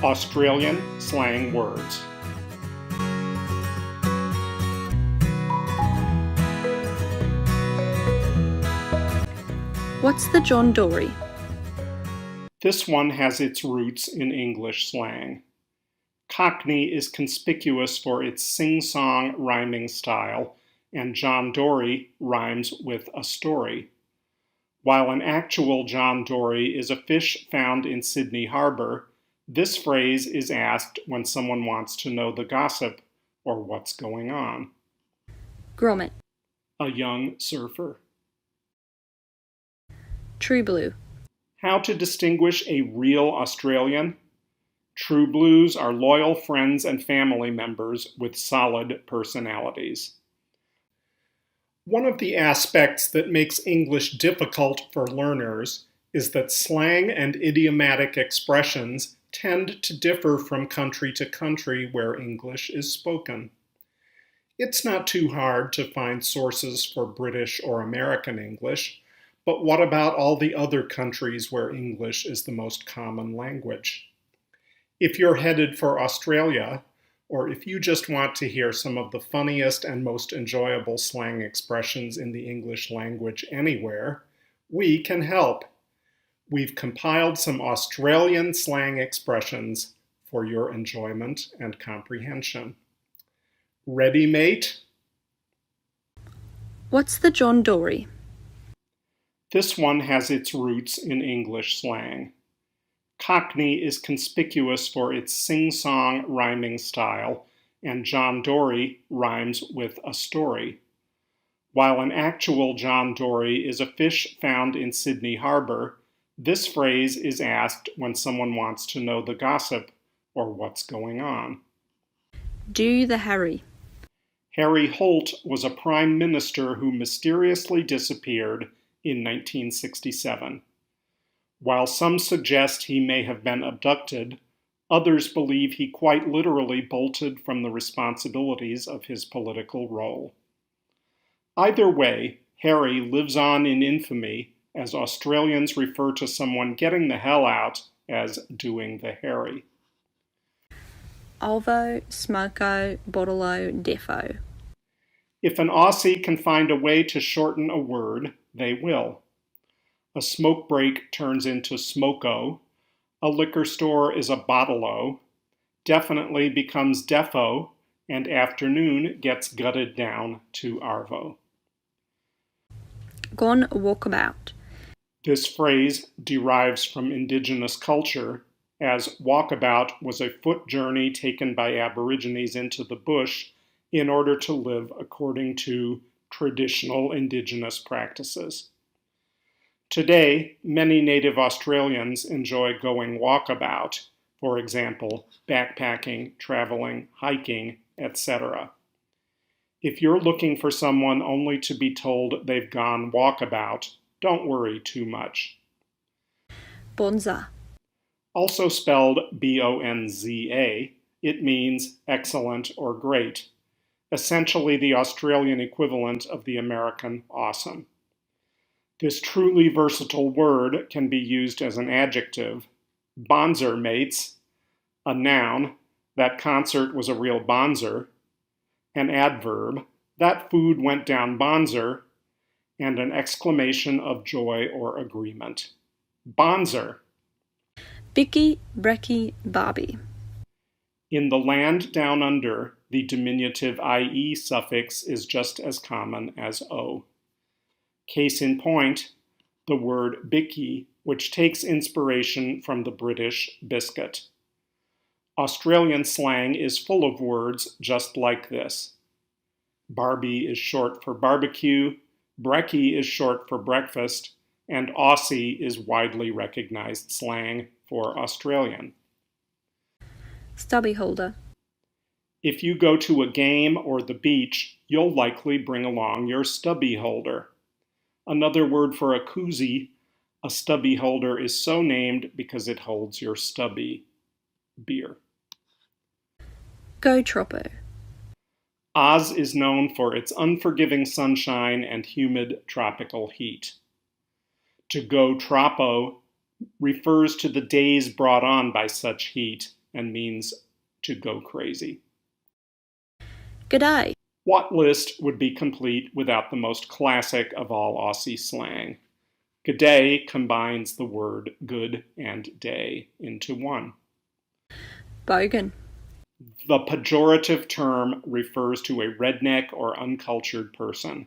Australian slang words. What's the John Dory? This one has its roots in English slang. Cockney is conspicuous for its sing-song rhyming style, and John Dory rhymes with a story. While an actual John Dory is a fish found in Sydney Harbor, this phrase is asked when someone wants to know the gossip or what's going on. Grommet. A young surfer. True Blue. How to distinguish a real Australian? True Blues are loyal friends and family members with solid personalities. One of the aspects that makes English difficult for learners is that slang and idiomatic expressions tend to differ from country to country where English is spoken. It's not too hard to find sources for British or American English, but what about all the other countries where English is the most common language? If you're headed for Australia, or if you just want to hear some of the funniest and most enjoyable slang expressions in the English language anywhere, we can help. We've compiled some Australian slang expressions for your enjoyment and comprehension. Ready, mate? What's the John Dory? This one has its roots in English slang. Cockney is conspicuous for its sing-song rhyming style, and John Dory rhymes with a story. While an actual John Dory is a fish found in Sydney Harbor, this phrase is asked when someone wants to know the gossip or what's going on. Do the Harry. Harry Holt was a prime minister who mysteriously disappeared in 1967. While some suggest he may have been abducted, others believe he quite literally bolted from the responsibilities of his political role. Either way, Harry lives on in infamy as Australians refer to someone getting the hell out as doing the Harry. Alvo, Smoko, Bottle-o, Defo. If an Aussie can find a way to shorten a word, they will. A smoke break turns into smoko, a liquor store is a bottle-o, definitely becomes defo, and afternoon gets gutted down to arvo. Gone walkabout. This phrase derives from indigenous culture, as walkabout was a foot journey taken by Aborigines into the bush in order to live according to traditional indigenous practices. Today, many native Australians enjoy going walkabout, for example, backpacking, traveling, hiking, etc. If you're looking for someone only to be told they've gone walkabout, don't worry too much. Bonza. Also spelled B-O-N-Z-A, it means excellent or great, essentially the Australian equivalent of the American awesome. This truly versatile word can be used as an adjective. Bonzer, mates. A noun. That concert was a real bonzer. An adverb. That food went down bonzer. And an exclamation of joy or agreement. Bonzer. Bicky, Brecky, Barbie. In the land down under, the diminutive IE suffix is just as common as O. Case in point, the word bicky, which takes inspiration from the British biscuit. Australian slang is full of words just like this. Barbie is short for barbecue, brekkie is short for breakfast, and Aussie is widely recognized slang for Australian. Stubby holder. If you go to a game or the beach, you'll likely bring along your stubby holder. Another word for a koozie, a stubby holder is so named because it holds your stubby beer. Go Troppo. Oz is known for its unforgiving sunshine and humid tropical heat. To go troppo refers to the days brought on by such heat and means to go crazy. G'day. What list would be complete without the most classic of all Aussie slang? G'day combines the word good and day into one. Bogan. The pejorative term refers to a redneck or uncultured person.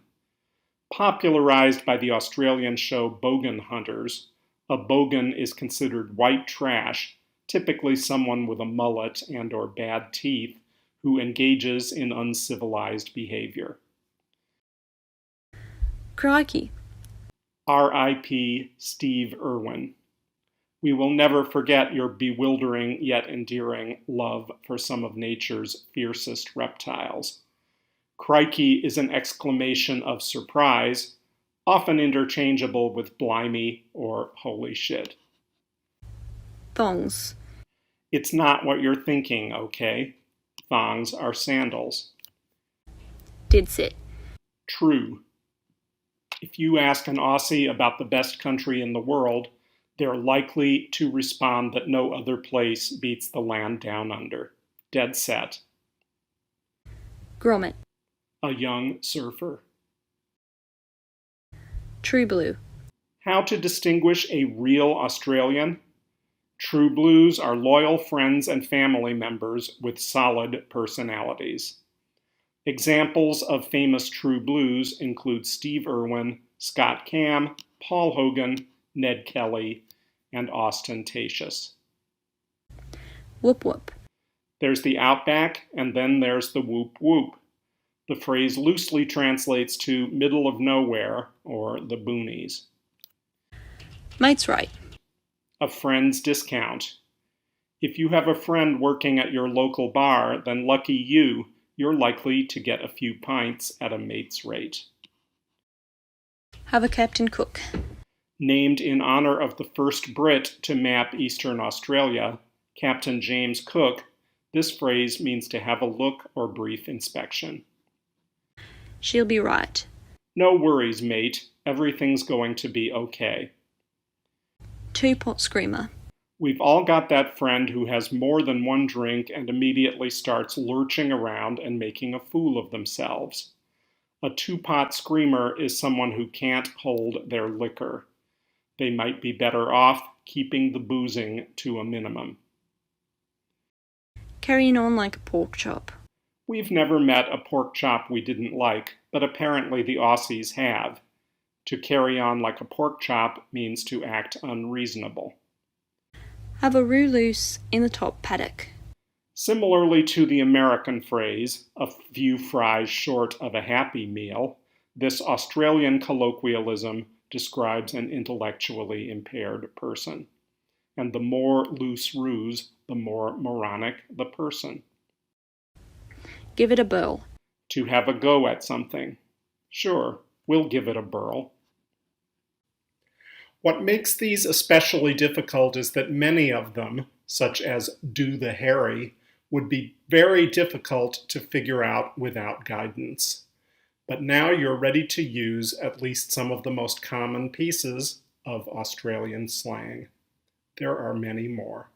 Popularized by the Australian show Bogan Hunters, a bogan is considered white trash, typically someone with a mullet and/or bad teeth who engages in uncivilized behavior. Crikey. R.I.P. Steve Irwin. We will never forget your bewildering yet endearing love for some of nature's fiercest reptiles. Crikey is an exclamation of surprise, often interchangeable with blimey or holy shit. Thongs. It's not what you're thinking, okay? Thongs are sandals. Did sit. True. If you ask an Aussie about the best country in the world, they're likely to respond that no other place beats the land down under. Dead set. Grommet. A young surfer. True blue. How to distinguish a real Australian? True blues are loyal friends and family members with solid personalities. Examples of famous true blues include Steve Irwin, Scott Cam, Paul Hogan, Ned Kelly, and Ostentatious. Whoop whoop. There's the outback, and then there's the whoop whoop. The phrase loosely translates to middle of nowhere or the boonies. Mate's right. A friend's discount. If you have a friend working at your local bar, then lucky you, you're likely to get a few pints at a mate's rate. Have a Captain Cook. Named in honor of the first Brit to map Eastern Australia, Captain James Cook, this phrase means to have a look or brief inspection. She'll be right. No worries, mate. Everything's going to be okay. Two-pot screamer. We've all got that friend who has more than one drink and immediately starts lurching around and making a fool of themselves. A two-pot screamer is someone who can't hold their liquor. They might be better off keeping the boozing to a minimum. Carrying on like a pork chop. We've never met a pork chop we didn't like, but apparently the Aussies have. To carry on like a pork chop means to act unreasonable. Have a roo loose in the top paddock. Similarly to the American phrase, a few fries short of a happy meal, this Australian colloquialism describes an intellectually impaired person. And the more loose roos, the more moronic the person. Give it a burl. To have a go at something. Sure, we'll give it a burl. What makes these especially difficult is that many of them, such as do the Harry, would be very difficult to figure out without guidance. But now you're ready to use at least some of the most common pieces of Australian slang. There are many more.